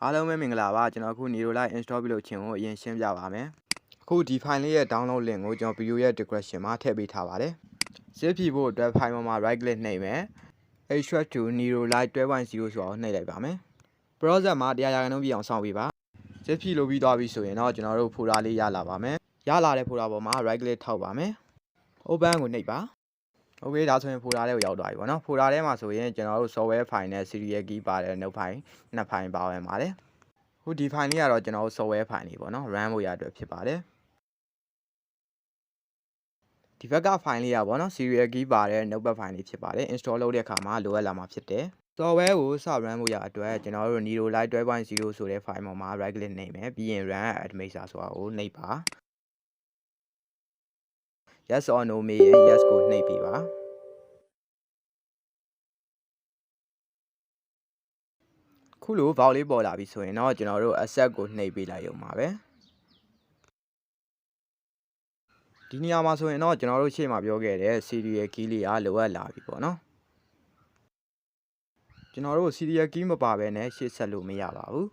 အားလုံးပဲမင်္ဂလာပါကျွန်တော်အခု Nero Lite install ပြုလုပ်ခြင်းကိုအရင်ရှင်းပြပါမယ်အခုဒီ file လေးရဲ့ download link ကိုကျွန်တော် video ရဲ့ description မှာထည့်ပေးထားပါတယ် zip ဖြည့်ဖို့အတွက် file မှာ right click နှိပ်မယ် extract to Nero Lite 12.0 ဆိုတာကိုနှိပ်လိုက်ပါမယ် browser မှာ100% ပြည့်အောင်စောင့်ပေးပါ zip ဖြည့်လို့ပြီးသွားပြီဆိုရင်တော့ကျွန်တော်တို့ folder လေးရလာပါမယ်ရလာတဲ့ folder ပေါ်မှာ right click ထောက်ပါမယ် open ကိုနှိပ်ပါโอเคဒါဆိုရင် folder လေးကိုရောက်သွားပြီပေါ့နော် folder ထဲမှာဆိုရင်ကျွန်တော်တို့ software file နဲ့ serial key ပါတယ် note file နှစ် file ပါဝင်ပါတယ်ခုဒီ file လေးကတော့ကျွန်တော်တို့ software file လေးပေါ့နော် run ဖို့ရအတွက်ဖြစ်ပါတယ်ဒီဘက်က file လေးရပေါ့နော် serial key ပါတယ် notepad file လေးဖြစ်ပါတယ် install လုပ်တဲ့အခါမှာလိုအပ်လာမှာဖြစ်တယ် software ကိုစ run ဖို့ရအတွက်ကျွန်တော်တို့ Nero Lite 12.0 ဆိုတဲ့ file ပေါ်မှာ right click နှိပ်မယ်ပြီးရင် run administrator ဆိုတာကိုနှိပ်ပါ yes or no မေးရင် yes ကိုနှိပ်ပေးပါခုလို valve လေးပေါ်လာပြီဆိုရင်တော့ကျွန်တော်တို့ accept ကိုနှိပ်ပေးလိုက်ရုံပါပဲဒီနေရာမှာဆိုရင်တော့ကျွန်တော်တို့ရှေ့မှာပြောခဲ့တဲ့ serial key လေးအားလိုအပ်လာပြီပေါ့နော်ကျွန်တော်တို့ serial key မပါဘဲနဲ့ရှေ့ဆက်လို့မရပါဘူး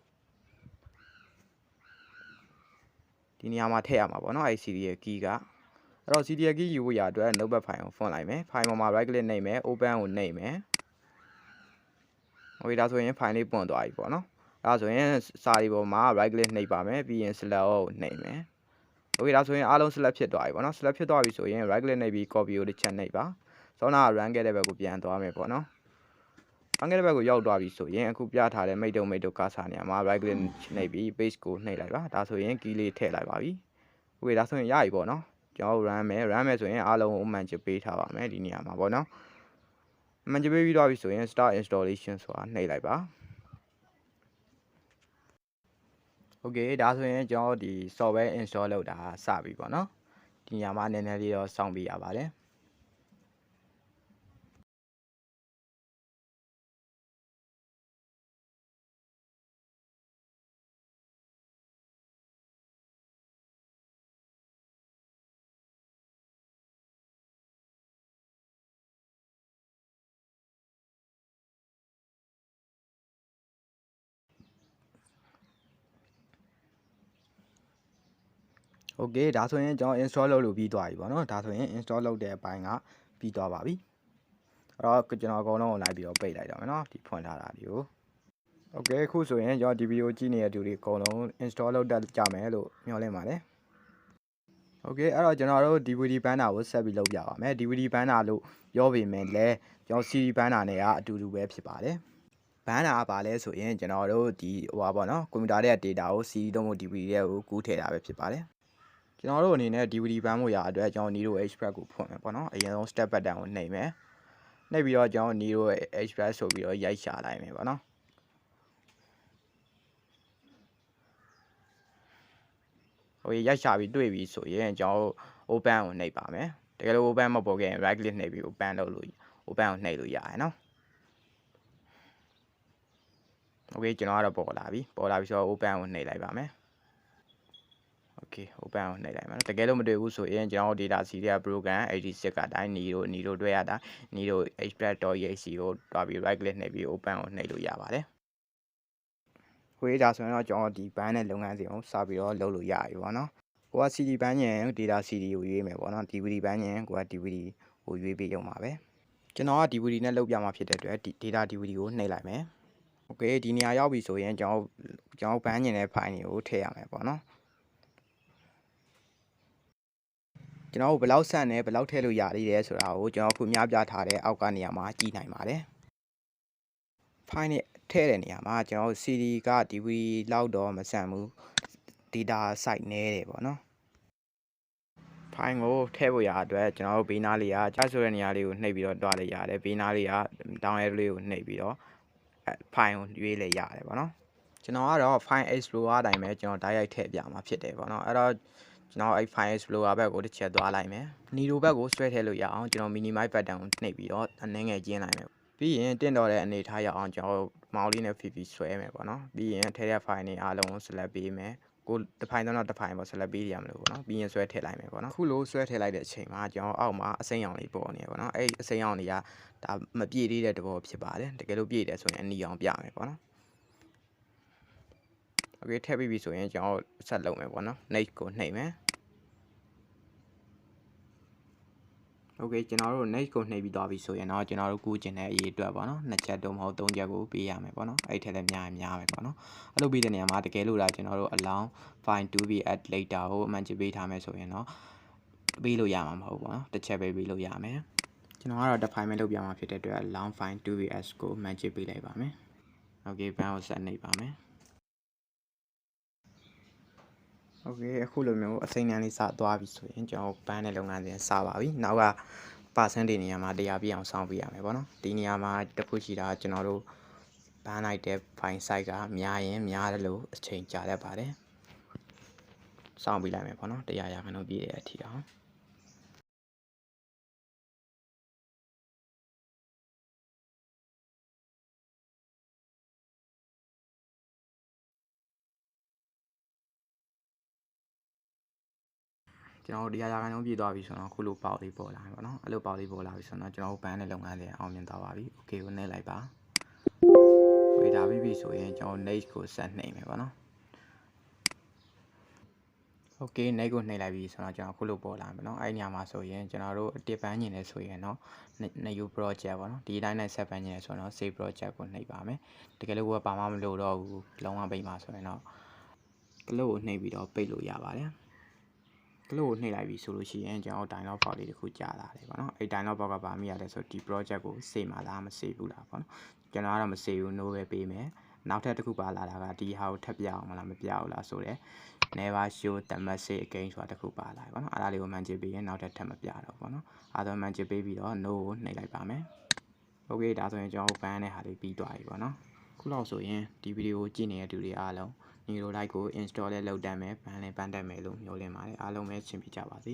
ဒီနေရာမှာထည့်ရမှာပေါ့နော်အဲ့ serial key ကအဲ့တော့ serial key ယူဖို့ရအတွက် notepad file ကိုဖွင့်လိုက်မယ် file ပေါ်မှာ right click နှိပ်မယ် open ကိုနှိပ်မယ်โอเคဒါဆိုရင် file လေးပွင့်သွားပြီပေါ့နော်ဒါဆိုရင်စာရီပေါ်မှာ right click နှိပ်ပါမယ်ပြီးရင် select ကိုနှိပ်မယ်โอเคဒါဆိုရင်အားလုံး select ဖြစ်သွားပြီပေါ့နော် select ဖြစ်သွားပြီဆိုရင် right click နှိပ်ပြီး copy ကိုတစ်ချက်နှိပ်ပါစောနာ run ခဲ့တဲ့ဘက်ကိုပြန်သွားမယ်ပေါ့နော် run ခဲ့တဲ့ဘက်ကိုရောက်သွားပြီဆိုရင်အခုပြထားတဲ့မိတ်တုံကားစာနေရာမှာ right click နှိပ်ပြီး paste ကိုနှိပ်လိုက်ပါဒါဆိုရင် key လေးထည့်လိုက်ပါပြီโอเคဒါဆိုရင်ရပြီပေါ့နော်ကျွန်တော် run မယ်ဆိုရင်အားလုံးအမှန်ချပေးထားပါမယ်ဒီနေရာမှာပေါ့နော်အမှန်ချပေးပြီးသွားပြီဆိုရင် start installation ဆိုတာနှိပ်လိုက်ပါโอเคဒါဆိုရင်ကျွန်တော်ဒီ software install လုပ်တာစပြီပေါ့နော်ဒီညမှာနည်းနည်းလေးတော့စောင့်ပြရပါတယ်โอเคဒါဆိုရင်ကျွန်တော် install လုပ်လို့ပြီးသွားပြီပေါ့နော်ဒါဆိုရင် install လုပ်တဲ့အပိုင်းကပြီးသွားပါပြီအဲ့တော့ကျွန်တော်အကုန်လုံးကိုလိုက်ပြီးတော့ပိတ်လိုက်တော့မယ်နော်ဒီဖွင့်ထားတာဒီကိုโอเคအခုဆိုရင်ကျွန်တော်ဒီဗီဒီယိုကြည့်နေတဲ့သူတွေအကုန်လုံး install လုပ်တတ်ကြမယ်လို့မျှော်လင့်ပါတယ်โอเคအဲ့တော့ကျွန်တော်တို့ DVD ဘန်းတာကိုဆက်ပြီးလုပ်ပြပါမယ် DVD ဘန်းတာလို့ပြောပေမဲ့လည်းကျွန်တော် CD ဘန်းတာနဲ့ကအတူတူပဲဖြစ်ပါတယ်ဘန်းတာကပါလဲဆိုရင်ကျွန်တော်တို့ဒီဟိုပါပေါ့နော်ကွန်ပျူတာရဲ့ data ကို CD သုံးဖို့ DVD ရဲ့ကိုကူးထည့်တာပဲဖြစ်ပါတယ်ကျွန်တော်တို့အနေနဲ့ DVD ဘန်းဖို့ရအတွက်ကျွန်တော် Nero Express ကိုဖွင့်မယ်ပေါ့နော်အရင်ဆုံး step button ကိုနှိပ်မယ်နှိပ်ပြီးတော့ကျွန်တော် Nero Express ဆိုပြီးတော့ရိုက်ရှာလိုက်မယ်ပေါ့နော်ဟိုရိုက်ရှာပြီးတွေ့ပြီဆိုရင်ကျွန်တော် open ကိုနှိပ်ပါမယ်တကယ်လို့ open မပေါ်ခဲ့ရင် right click နှိပ်ပြီး open လုပ်လို့ open ကိုနှိပ်လို့ရတယ်နော်โอเคကျွန်တော်ကတော့ပေါ်လာပြီဆိုတော့ open ကိုနှိပ်လိုက်ပါမယ်โอเค open ကိုနှိပ်လိုက်မယ်တကယ်လို့မတွေ့ဘူးဆိုရင်ကျွန်တော် data series program 86ကအတိုင်း Nero တွေ့ရတာ Nero express.exe ကိုတွားပြီး right click နှိပ်ပြီး open ကိုနှိပ်လို့ရပါတယ်ဟိုဒါဆိုရင်တော့ကျွန်တော်ဒီဘန်းနဲ့လုပ်ငန်းစဉ်ကိုစပြီးတော့လုပ်လို့ရပြီပေါ့နော်ကိုက CD ဘန်းညင် data CD ကိုရွေးမယ်ပေါ့နော် DVD ဘန်းညင်ကိုက DVD ကိုရွေးပြီးရုံပါပဲကျွန်တော်က DVD နဲ့လုပ်ပြမှာဖြစ်တဲ့အတွက် data DVD ကိုနှိပ်လိုက်မယ်โอเคဒီနေရာရောက်ပြီဆိုရင်ကျွန်တော်ဘန်းညင်တဲ့ file တွေကိုထည့်ရမယ်ပေါ့နော်ကျွန်တော်ဘယ်လောက်ဆန့်နေဘယ်လောက်ထည့်လို့ရသေးတယ်ဆိုတာကိုကျွန်တော်ခုများပြထားတဲ့အောက်ကနေရာမှာကြည့်နိုင်ပါတယ် file နဲ့ထည့်တဲ့နေရာမှာကျွန်တော် CD က DVD လောက်တော့မဆန့်ဘူး data site နည်းတယ်ပေါ့နော် file ကိုထည့်ဖို့ရအတွက်ကျွန်တော်တို့ဘေးနားလေးကကြားဆိုတဲ့နေရာလေးကိုနှိပ်ပြီးတော့တွားလိုက်ရတယ်ဘေးနားလေးက down arrow လေးကိုနှိပ်ပြီးတော့ file ကိုရွေးလိုက်ရတယ်ပေါ့နော်ကျွန်တော်ကတော့ file explorer အတိုင်းပဲကျွန်တော်တိုက်ရိုက်ထည့်ပြမှာဖြစ်တယ်ပေါ့နော်အဲ့တော့ကျွန်တော်အဲ့ file explorer ဘက်ကိုတစ်ချက်သွားလိုက်မယ် Nero ဘက်ကိုဆွဲထည့်လို့ရအောင်ကျွန်တော် minimize button ကိုနှိပ်ပြီးတော့အနည်းငယ်ကျင်းလိုက်မယ်ပြီးရင်တင့်တော်တဲ့အနေထားရအောင်ကျွန်တော်မောင်လေးနဲ့ဖိဆွဲမယ်ပေါ့နော်ပြီးရင်ထည့်တဲ့ file တွေအားလုံးကို select ပေးမယ်ကိုတစ်ဖိုင်တော့တစ်ဖိုင်ပေါ့ select ပေးရမလို့ပေါ့နော်ပြီးရင်ဆွဲထည့်လိုက်မယ်ပေါ့နော်ခုလိုဆွဲထည့်လိုက်တဲ့အချိန်မှာကျွန်တော်အောက်မှာအစိမ်းရောင်လေးပေါ်နေပေါ့နော်အဲ့အစိမ်းရောင်တွေကဒါမပြည့်သေးတဲ့တဘောဖြစ်ပါတယ်တကယ်လို့ပြည့်တယ်ဆိုရင်အနီရောင်ပြမယ်ပေါ့နော် Okay ထည့်ပြီးပြီဆိုရင်ကျွန်တော်ဆက်လုပ်မယ်ပေါ့နော် next ကိုနှိပ်မယ် Okay ကျွန်တော်တို့ next ကိုနှိပ်ပြီးသွားပြီဆိုရင်တော့ကျွန်တော်တို့ကူးကျင်တဲ့အရေးအတွက်ပေါ့နော်2ချက်တော့မဟုတ်3ချက်ကိုပေးရမယ်ပေါ့နော်အဲ့ထက်လည်းများမယ်ပေါ့နော်အဲ့လိုပြီးတဲ့နေရာမှာတကယ်လို့ဒါကျွန်တော်တို့ allow file to be add later ကိုအမှန်ချပေးထားမယ်ဆိုရင်တော့ပေးလို့ရမှာမဟုတ်ဘူးပေါ့နော်တစ်ချက်ပဲပေးလို့ရမယ်ကျွန်တော်ကတော့တစ် file ပဲလုပ်ပြမှာဖြစ်တဲ့အတွက် allow file to be as ကိုအမှန်ချပေးလိုက်ပါမယ် Okay ဘန်းကိုဆက်နှိပ်ပါမယ် Okay အခုလိုမျိုးအစိမ်းနှမ်းလေးစသွားပြီဆိုရင်ကျွန်တော်ဘန်းနဲ့လုပ်ငန်းစဉ်စပါပြီနောက်က percent နေရာမှာ100ပြည့်အောင်စောင့်ပေးရမယ်ပေါ့နော်ဒီနေရာမှာတစ်ခုရှိတာကျွန်တော်တို့ဘန်းလိုက်တဲ့ file size ကများရင်များတယ်လို့အချိန်ကြာတတ်ပါတယ်စောင့်ပေးလိုက်မယ်ပေါ့နော်100ရာခိုင်နှုန်းပြည့်တဲ့အထိအောင်ကျွန်တော်တို့100ရာခိုင်နှုန်းပြည့်သွားပြီဆိုတော့ခုလိုပေါက်လေးပေါ်လာပြီပေါ့နော်အဲ့လိုပေါက်လေးပေါ်လာပြီဆိုတော့ကျွန်တော်တို့ဘန်းနဲ့လုပ်ငန်းစဉ်အောင်မြင်သွားပါပြီ Okay ကိုနှိပ်လိုက်ပါဝေးတာပြီဆိုရင်ကျွန်တော် next ကိုဆက်နှိပ်မယ်ပေါ့နော် Okay next ကိုနှိပ်လိုက်ပြီဆိုတော့ကျွန်တော်ခုလိုပေါ်လာမယ်နော်အဲ့ဒီညမှာဆိုရင်ကျွန်တော်တို့တစ်ပန်းညင်နေဆိုရင်တော့ new project ပေါ့နော်ဒီတိုင်းနဲ့ဆက်ပန်းညင်နေဆိုတော့ save project ကိုနှိပ်ပါမယ်တကယ်လို့ဘာမှမလုပ်တော့ဘူးလုံးဝပိတ်မှာဆိုရင်တော့ကလို့ကိုနှိပ်ပြီးတော့ပိတ်လို့ရပါတယ်ကလို့ကိုနှိပ်လိုက်ပြီဆိုလို့ရှိရင်ကျွန်တော် dialog box လေးတစ်ခုကြာလာတယ်ပေါ့နော်အဲ့ dialog box ကဘာမှမရလဲဆိုဒီ project ကို save မှာလားမ save ဘူးလားပေါ့နော်ကျွန်တော်ကတော့မ save ဘူး no ပဲပေးမယ်နောက်ထပ်တစ်ခုပါလာတာကဒီဟာကိုထပ်ပြအောင်မလားမပြအောင်လားဆိုတော့ never show the message again ဆိုတာတစ်ခုပါလာပေါ့နော်အဲ့ဒါလေးကိုမှန်ချပေးရင်နောက်ထပ်ထပ်မပြတော့ပေါ့နော်အဲ့ဒါမှန်ချပေးပြီးတော့ no ကိုနှိပ်လိုက်ပါမယ် Okay ဒါဆိုရင်ကျွန်တော်ဘန်းတဲ့ဟာလေးပြီးသွားပြီပေါ့နော်ခုလောက်ဆိုရင်ဒီဗီဒီယိုကိုကြည့်နေတဲ့သူတွေအားလုံး Nero Lite ကို install လဲလုပ်တတ်မယ်ဘန်းလဲပန်းတတ်မယ်လို့မျှော်လင့်ပါတယ်အားလုံးပဲရှင်းပြကြပါစေ